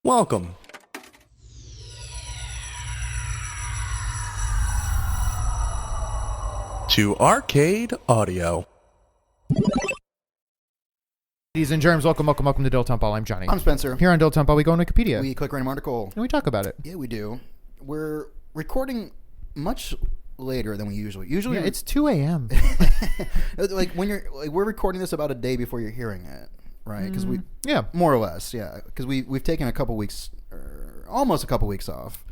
Welcome to Arcade Audio. Ladies and germs, welcome to Dilettante Ball. I'm Johnny. I'm Spencer. Here on Dilettante Ball, we go on Wikipedia. We click random article. And we talk about it. Yeah, we do. We're recording much later than we usually. Yeah, it's 2 a.m. Like when we're recording this about a day before you're hearing it, right? Because more or less, yeah. Because we've taken a couple weeks, almost a couple weeks off.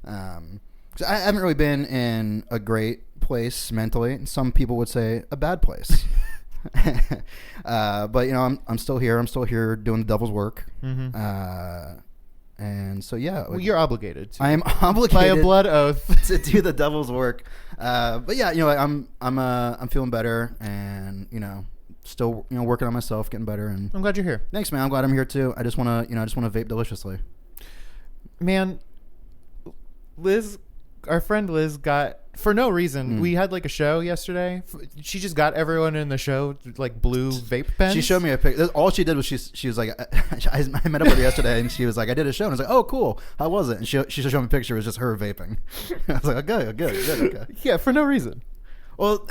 'Cause I haven't really been in a great place mentally. Some people would say a bad place. But I'm still here. I'm still here doing the devil's work. Mm-hmm. And so well, you're obligated to. I am obligated by a blood oath to do the devil's work. But yeah, I'm feeling better, and still working on myself, getting better. And I'm glad you're here. Thanks, man. I'm glad I'm here too. I just want to vape deliciously. Man, our friend Liz got, for no reason, we had like a show yesterday. She just got everyone in the show like blue vape pens. She showed me a picture. All she did was she was like, I met up with her yesterday, and she was like, I did a show, and I was like, oh, cool. How was it? And she showed me a picture. It was just her vaping. I was like, okay, good. Yeah, for no reason. Well,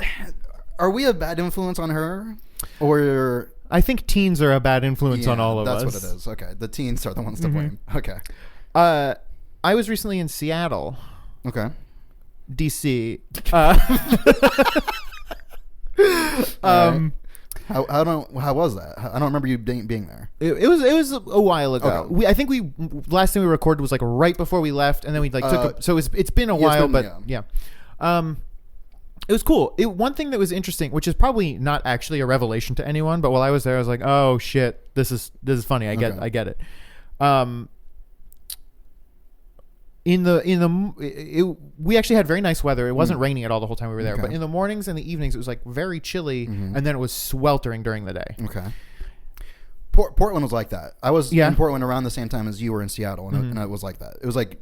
are we a bad influence on her, or? I think teens are a bad influence on all of us. That's what it is. Okay, the teens are the ones to blame. Okay. I was recently in Seattle. Okay. DC. How was that? I don't remember you being there. It was a while ago. Okay. I think last thing we recorded was like right before we left, and then we so it's been a while, yeah. It was cool. One thing that was interesting, which is probably not actually a revelation to anyone, but while I was there, I was like, oh shit, this is funny. I get it. We actually had very nice weather. It wasn't raining at all the whole time we were there, but in the mornings and the evenings it was like very chilly, and then it was sweltering during the day. Okay. Portland was like that. I was in Portland around the same time as you were in Seattle, and it was like that. It was like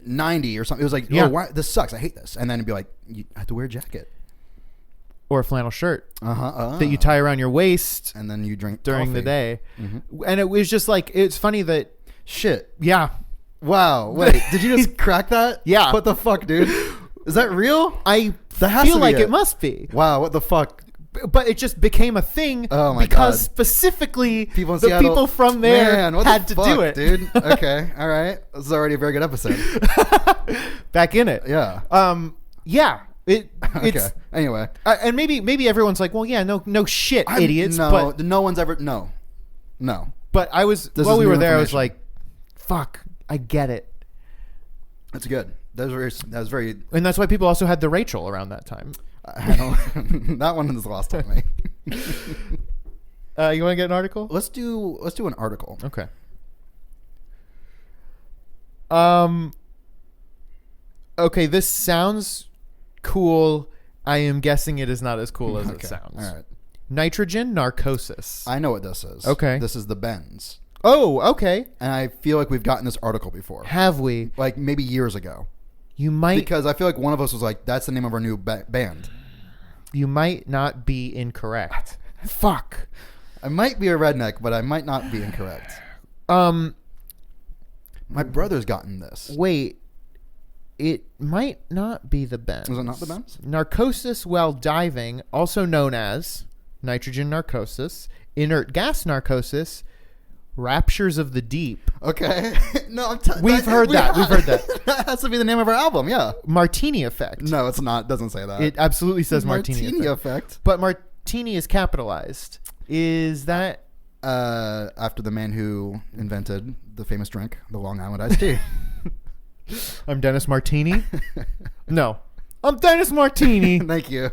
90 or something. It was like, oh, why, this sucks. I hate this. And then it'd be like, you have to wear a jacket or a flannel shirt that you tie around your waist, and then you drink during coffee. the day. And it was just like, it's funny that shit. Yeah. Wow. Wait, did you just crack that? Yeah. What the fuck, dude? Is that real? I feel like it must be. Wow. What the fuck? But it just became a thing because specifically people from there had to do it. Dude. Okay. All right. This is already a very good episode. Back in it. Yeah. Yeah. Okay. It's anyway. And maybe everyone's like, well, yeah, no shit, idiots. But no one's ever no. But while we were there, I was like, fuck, I get it. That's good. That was very, and that's why people also had the Rachel around that time. I don't. That one is lost on me. You want to get an article? Let's do an article. Okay. Okay, this sounds cool. I am guessing it is not as cool as it sounds. All right. Nitrogen narcosis. I know what this is. Okay. This is the Benz. Oh, okay. And I feel like we've gotten this article before. Have we? Like maybe years ago. You might. Because I feel like one of us was like, that's the name of our new band. You might not be incorrect. Fuck. I might be a redneck, but I might not be incorrect. My brother's gotten this. Wait. It might not be the Benz. Is it not the Benz? Narcosis while diving, also known as nitrogen narcosis, inert gas narcosis, raptures of the deep. Okay. No, we've heard that. That has to be the name of our album, yeah. Martini Effect. No, it's not. It doesn't say that. It absolutely says Martini Effect. But Martini is capitalized. Is that... after the man who invented the famous drink, the Long Island iced tea. I'm Dennis Martini. No. I'm Dennis Martini. Thank you.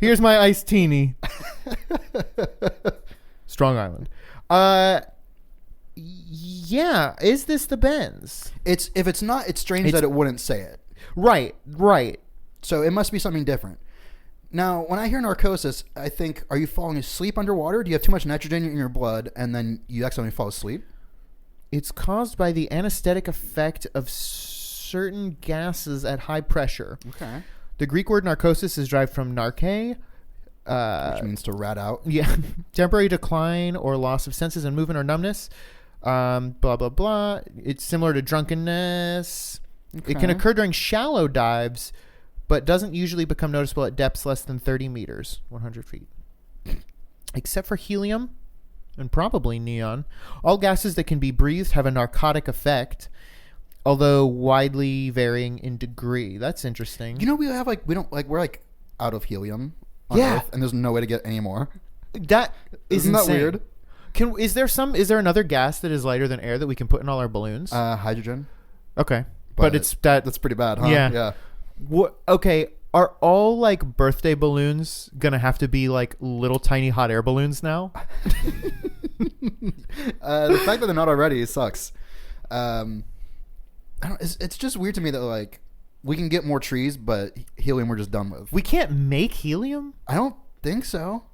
Here's my iced teeny. Strong Island. Yeah. Is this the Benz? If it's not, it's strange that it wouldn't say it. Right. So it must be something different. Now, when I hear narcosis, I think, are you falling asleep underwater? Do you have too much nitrogen in your blood and then you accidentally fall asleep? It's caused by the anesthetic effect of certain gases at high pressure. Okay. The Greek word narcosis is derived from narke, which means to rat out. Yeah. Temporary decline or loss of senses and movement or numbness. Blah, blah, blah. It's similar to drunkenness. Okay. It can occur during shallow dives, but doesn't usually become noticeable at depths less than 30 meters, 100 feet. Except for helium and probably neon. All gases that can be breathed have a narcotic effect, although widely varying in degree. That's interesting. You know, we're out of helium on Earth, and there's no way to get any more. That is Isn't insane. that weird? Is there another gas that is lighter than air that we can put in all our balloons? Hydrogen. Okay. But that's pretty bad, huh? Yeah. Okay. Are all like birthday balloons gonna have to be like little tiny hot air balloons now? The fact that they're not already sucks. It's just weird to me that like we can get more trees, but helium we're just done with. We can't make helium? I don't think so.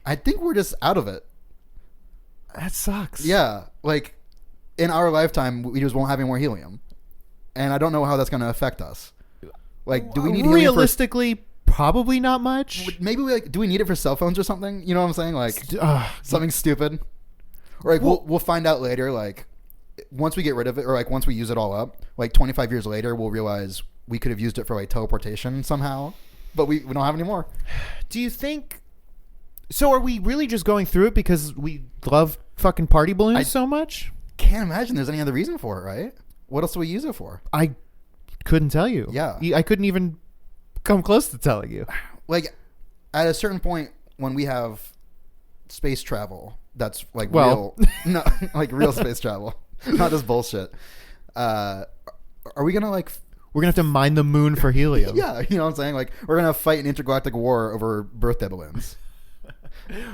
I think we're just out of it. That sucks. Yeah, like in our lifetime, we just won't have any more helium, and I don't know how that's going to affect us. Like, do we need helium realistically? Probably not much. Maybe do we need it for cell phones or something? You know what I'm saying? Like something stupid. Or like we'll find out later. Like once we get rid of it, or like once we use it all up, like 25 years later, we'll realize we could have used it for like teleportation somehow, but we don't have any more. Do you think? So are we really just going through it because we love fucking party balloons so much? Can't imagine there's any other reason for it, right? What else do we use it for? I couldn't tell you. Yeah. I couldn't even come close to telling you. Like at a certain point when we have space travel, that's like real, no, like real space travel, not this bullshit. Are we going to like... We're going to have to mine the moon for helium. Yeah, you know what I'm saying? Like we're going to fight an intergalactic war over birthday balloons.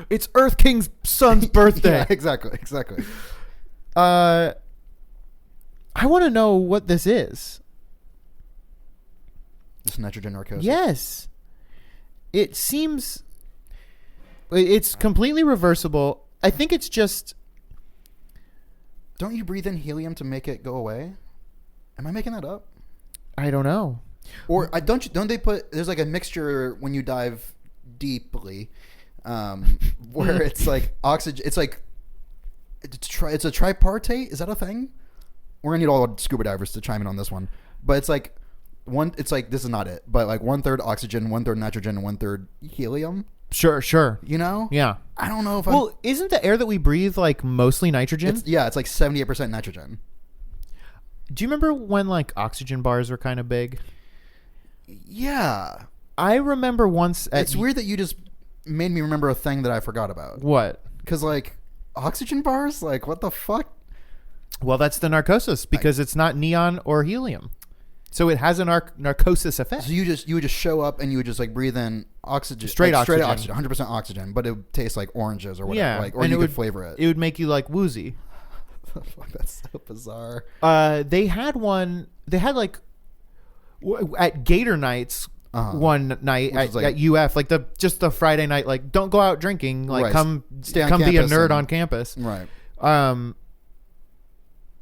It's Earth King's son's birthday. Yeah, exactly. I want to know what this is. This nitrogen narcosis. Yes. It seems... It's completely reversible. I think it's just... Don't you breathe in helium to make it go away? Am I making that up? I don't know. Or don't they put... There's like a mixture when you dive deeply... where it's like oxygen, it's like it's a tripartite. Is that a thing? We're gonna need all the scuba divers to chime in on this one. But it's like this is not it, but like 1/3 oxygen, 1/3 nitrogen, and 1/3 helium. Sure. You know? Yeah. I don't know if isn't the air that we breathe like mostly nitrogen? It's like 78% nitrogen. Do you remember when like oxygen bars were kind of big? Yeah. I remember once it's weird that you just made me remember a thing that I forgot about. What? Because like oxygen bars, like what the fuck? Well, that's the narcosis because it's not neon or helium, so it has a narcosis effect. So you would just show up and you would just like breathe in oxygen, straight oxygen, 100% oxygen, but it would taste like oranges or whatever. Yeah, like, or you could flavor it. It would make you like woozy. Fuck, that's so bizarre. They had one. They had like at Gator Nights. One night at UF, like the Friday night, like don't go out drinking, like come be a nerd on campus, right?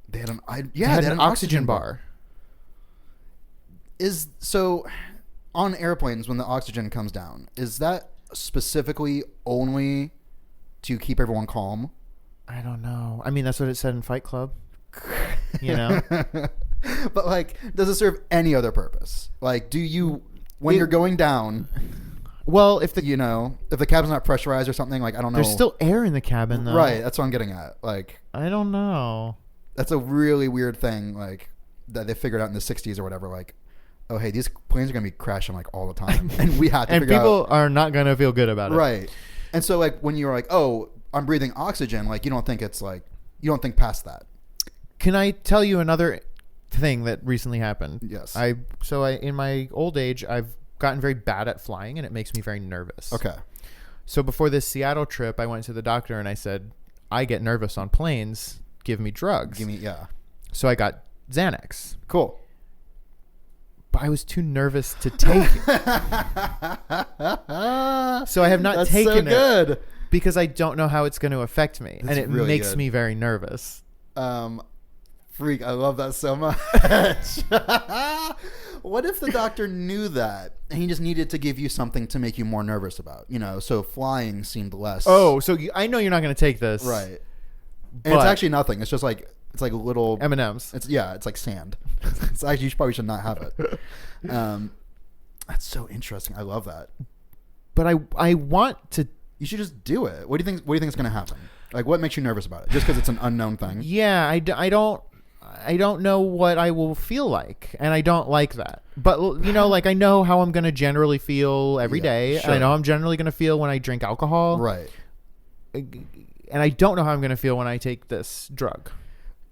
They had an oxygen bar. So on airplanes when the oxygen comes down, is that specifically only to keep everyone calm? I don't know. I mean, that's what it said in Fight Club. You know, but like, does it serve any other purpose? Like, when you're going down, well, if the cabin's not pressurized or something, like I don't know. There's still air in the cabin, though. Right, that's what I'm getting at. Like, I don't know. That's a really weird thing, like that they figured out in the '60s or whatever. Like, oh hey, these planes are gonna be crashing like all the time, and we have to. And people are not gonna feel good about it, right? And so like when you're like, oh, I'm breathing oxygen, like you don't think past that. Can I tell you another thing that recently happened? Yes. I in my old age I've gotten very bad at flying and it makes me very nervous. Okay. So before this Seattle trip I went to the doctor and I said, I get nervous on planes, give me drugs. So I got Xanax. Cool. But I was too nervous to take it. So I have not taken it because I don't know how it's going to affect me. And it really makes me very nervous. Freak, I love that so much. What if the doctor knew that and he just needed to give you something to make you more nervous about? So flying seemed less. Oh, so I know you're not going to take this. Right. And it's actually nothing. It's just like little M&Ms. It's like sand. It's actually, you probably should not have it. That's so interesting. I love that. But I want to. You should just do it. What do you think is going to happen? Like, what makes you nervous about it? Just because it's an unknown thing? Yeah, I don't know what I will feel like, and I don't like that. But like I know how I'm going to generally feel every day. Sure. And I know I'm generally going to feel when I drink alcohol. Right. And I don't know how I'm going to feel when I take this drug.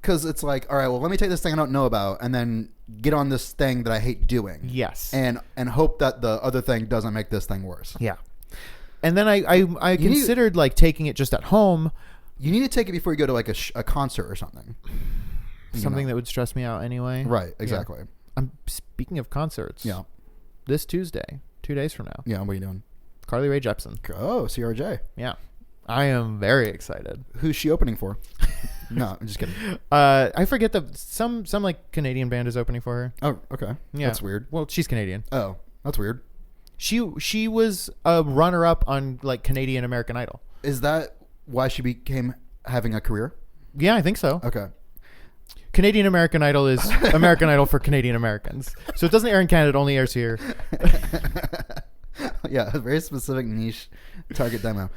Because it's like, all right, well, let me take this thing I don't know about, and then get on this thing that I hate doing. Yes. And hope that the other thing doesn't make this thing worse. Yeah. And then I considered like taking it just at home. You need to take it before you go to like a concert or something. Something that would stress me out anyway. Right, exactly. Yeah. I'm speaking of concerts. Yeah. This Tuesday, 2 days from now. Yeah, what are you doing? Carly Rae Jepsen. Oh, CRJ. Yeah. I am very excited. Who's she opening for? No, I'm just kidding. I forget some like Canadian band is opening for her. Oh, okay. Yeah. That's weird. Well, she's Canadian. Oh, that's weird. She was a runner-up on like Canadian American Idol. Is that why she became having a career? Yeah, I think so. Okay. Canadian American Idol is American Idol for Canadian Americans. So it doesn't air in Canada, it only airs here. Yeah, a very specific niche target demo.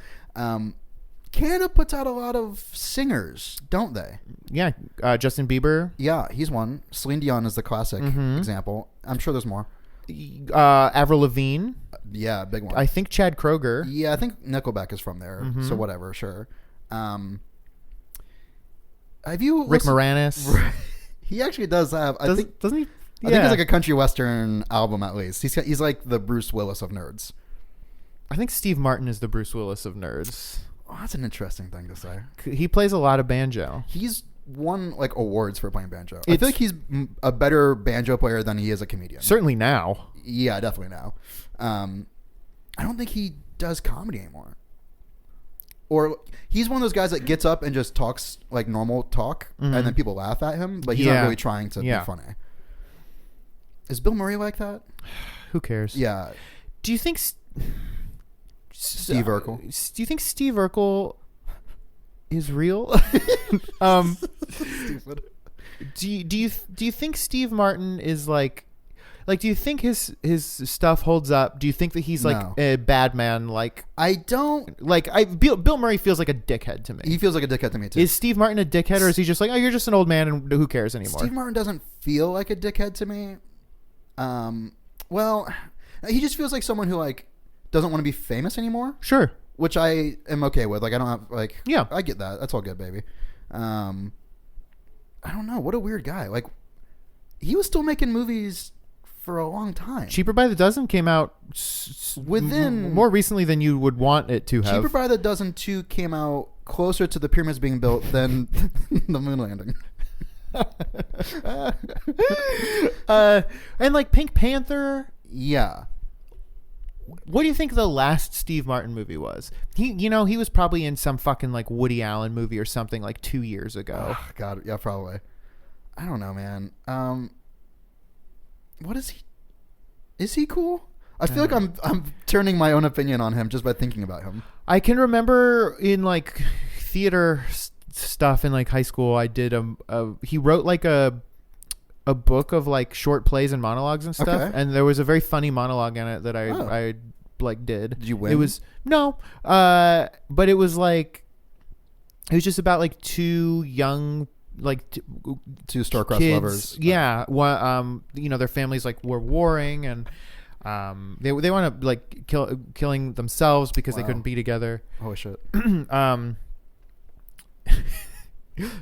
Canada puts out a lot of singers, don't they? Yeah, Justin Bieber. Yeah, he's one. Celine Dion is the classic example. I'm sure there's more. Avril Lavigne. Yeah, big one. I think Chad Kroeger. Yeah, I think Nickelback is from there. So whatever, sure. Have you Rick Moranis? He actually does have. Doesn't he? Yeah. I think it's like a country western album at least. He's like the Bruce Willis of nerds. I think Steve Martin is the Bruce Willis of nerds. Oh, that's an interesting thing to say. He plays a lot of banjo. He's won like awards for playing banjo. I feel like he's a better banjo player than he is a comedian. Certainly now. Yeah, definitely now. I don't think he does comedy anymore. Or he's one of those guys that gets up and just talks like normal talk, and then people laugh at him, but he's not really trying to be funny. Is Bill Murray like that? Who cares? Yeah. Do you think Steve Urkel? Do you think Steve Urkel is real? Stupid. Do you think Steve Martin is like do you think his stuff holds up? Do you think that he's like a bad man? Like I don't Bill Murray feels like a dickhead to me. He feels like a dickhead to me too. Is Steve Martin a dickhead, or is he just like, oh, you're just an old man and who cares anymore? Steve Martin doesn't feel like a dickhead to me. Well, he just feels like someone who like doesn't want to be famous anymore. Sure. Which I am okay with. Like I don't have like I get that. That's all good, baby. I don't know. What a weird guy. Like he was still making movies for a long time. Cheaper by the Dozen came out within more recently than you would want it to have. Cheaper by the Dozen 2 came out closer to the pyramids being built than the moon landing. And like Pink Panther. Yeah. What do you think the last Steve Martin movie was? He was probably in some fucking like Woody Allen movie or something like 2 years ago. Oh, God, yeah, probably. I don't know, man. What is he? Is he cool? I feel like I'm turning my own opinion on him just by thinking about him. I can remember in like theater stuff in like high school, I did he wrote like a book of like short plays and monologues and stuff, and there was a very funny monologue in it that I like did. Did you win? It was but it was like it was just about like two young two star-crossed kids, lovers. Yeah, their families like were warring, and they wound up like killing themselves because they couldn't be together. Oh shit.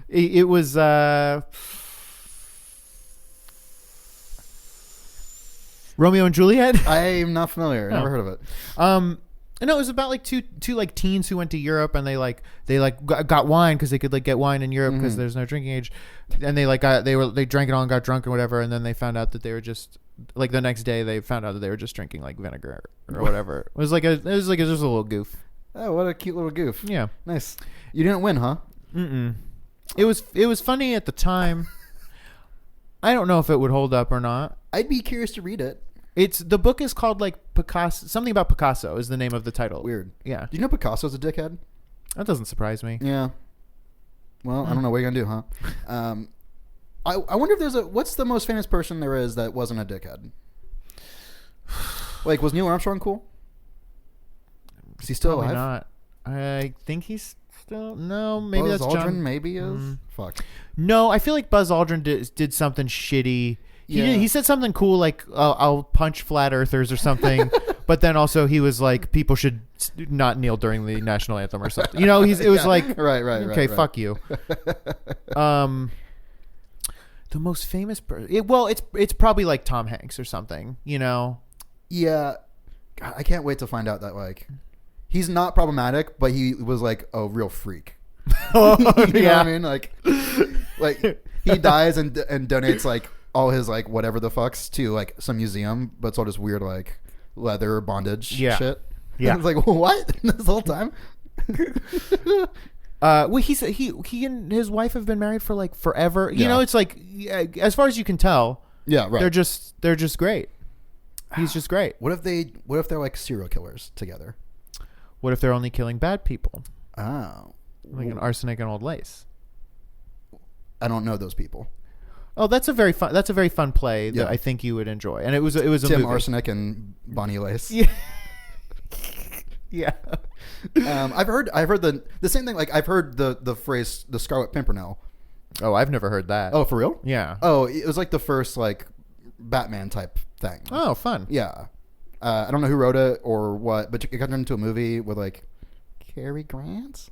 It was Romeo and Juliet. I'm not familiar. Never heard of it. No, it was about like two like teens who went to Europe, and they got wine because they could like get wine in Europe because there's no drinking age, and they drank it all and got drunk or whatever, and then they found out that they were just like the next day they found out that they were just drinking like vinegar or whatever. It was just a little goof. Oh, what a cute little goof. Yeah, nice. You didn't win, huh? Mm-mm. It was funny at the time. I don't know if it would hold up or not. I'd be curious to read it. The book is called like Picasso. Something about Picasso is the name of the title. Weird. Yeah. Do you know Picasso's a dickhead? That doesn't surprise me. Yeah. Well, I don't know what you're gonna do, huh? I wonder if there's what's the most famous person there is that wasn't a dickhead? Like, was Neil Armstrong cool? Is he still alive? Not. I think he's still. No, maybe Buzz that's Aldrin. John. Maybe is. Fuck. No, I feel like Buzz Aldrin did something shitty. Yeah. He said something cool like I'll punch flat earthers or something, but then also he was like people should not kneel during the national anthem or something. You know, it was like right. Okay, fuck you. The most famous person. Well, it's probably like Tom Hanks or something. You know. Yeah, God, I can't wait to find out that like he's not problematic, but he was like a real freak. You know what I mean? Like he dies and donates like all his like whatever the fucks to like some museum, but it's all just weird like leather bondage shit. Yeah, it's like what this whole time. Well, he and his wife have been married for like forever. You know, it's like as far as you can tell. Yeah, right. They're just great. He's just great. What if they're like serial killers together? What if they're only killing bad people? Oh, like an arsenic and old lace. I don't know those people. Oh, that's a very fun play that I think you would enjoy. And it was a Tim movie. Arsenic and Bonnie Lace. Yeah. Yeah. I've heard the same thing. Like I've heard the phrase the Scarlet Pimpernel. Oh, I've never heard that. Oh, for real? Yeah. Oh, it was like the first like Batman type thing. Oh, fun. Yeah. I don't know who wrote it or what, but it got turned into a movie with like Cary Grant.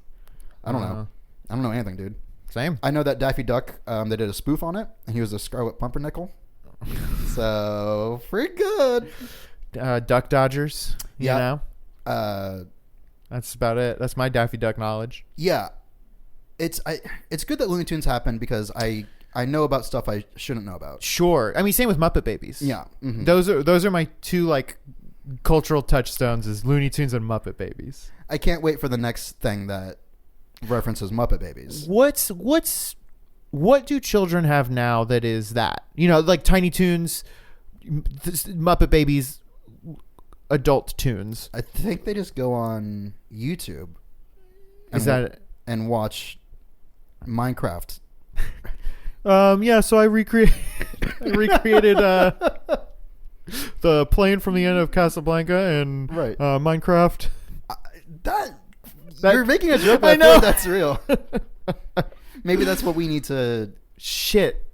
I don't know. I don't know anything, dude. Same. I know that Daffy Duck, they did a spoof on it, and he was a Scarlet Pumpernickel. So, pretty good. Duck Dodgers, you know? That's about it. That's my Daffy Duck knowledge. Yeah. It's good that Looney Tunes happened because I know about stuff I shouldn't know about. Sure. I mean, same with Muppet Babies. Yeah. Mm-hmm. Those are my two, like, cultural touchstones is Looney Tunes and Muppet Babies. I can't wait for the next thing that references Muppet Babies. What do children have now that is that? You know, like Tiny Toons, Muppet Babies, adult tunes. I think they just go on YouTube and watch Minecraft. Yeah, so I recreated the plane from the end of Casablanca and Minecraft. You're making a joke, but I know that's real. Maybe that's what we need to... Shit.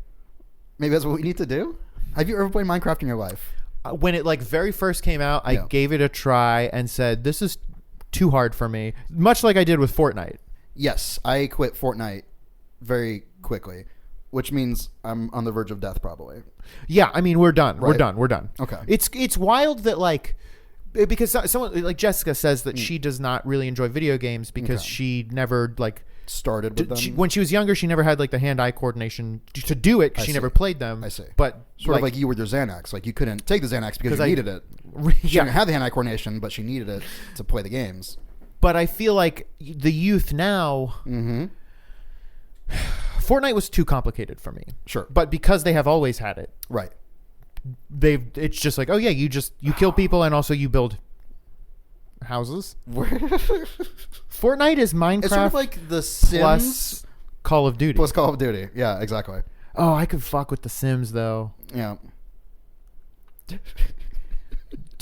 Maybe that's what we need to do? Have you ever played Minecraft in your life? When it like very first came out, I gave it a try and said, this is too hard for me. Much like I did with Fortnite. Yes, I quit Fortnite very quickly, which means I'm on the verge of death probably. Yeah, I mean, we're done. Right? We're done. Okay. It's wild that like... Because someone like Jessica says that she does not really enjoy video games because she never like started with them. When she was younger, she never had like the hand-eye coordination to do it because she never played them. I see. But sort of like you with your Xanax. Like you couldn't take the Xanax because you needed it. She didn't have the hand-eye coordination, but she needed it to play the games. But I feel like the youth now... Mm-hmm. Fortnite was too complicated for me. Sure. But because they have always had it. Right. It's just like, oh yeah, you kill people and also you build houses. Fortnite is Minecraft. It's sort of like the Sims plus Call of Duty. Plus Call of Duty. Yeah, exactly. Oh, I could fuck with the Sims though. Yeah. Do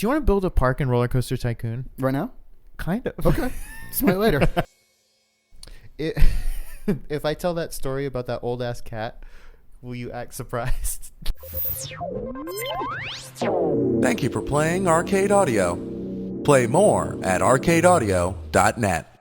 you want to build a park in Roller Coaster Tycoon? Right now? Kind of. Okay. Smile later. If I tell that story about that old ass cat, will you act surprised? Thank you for playing Arcade Audio. Play more at arcadeaudio.net.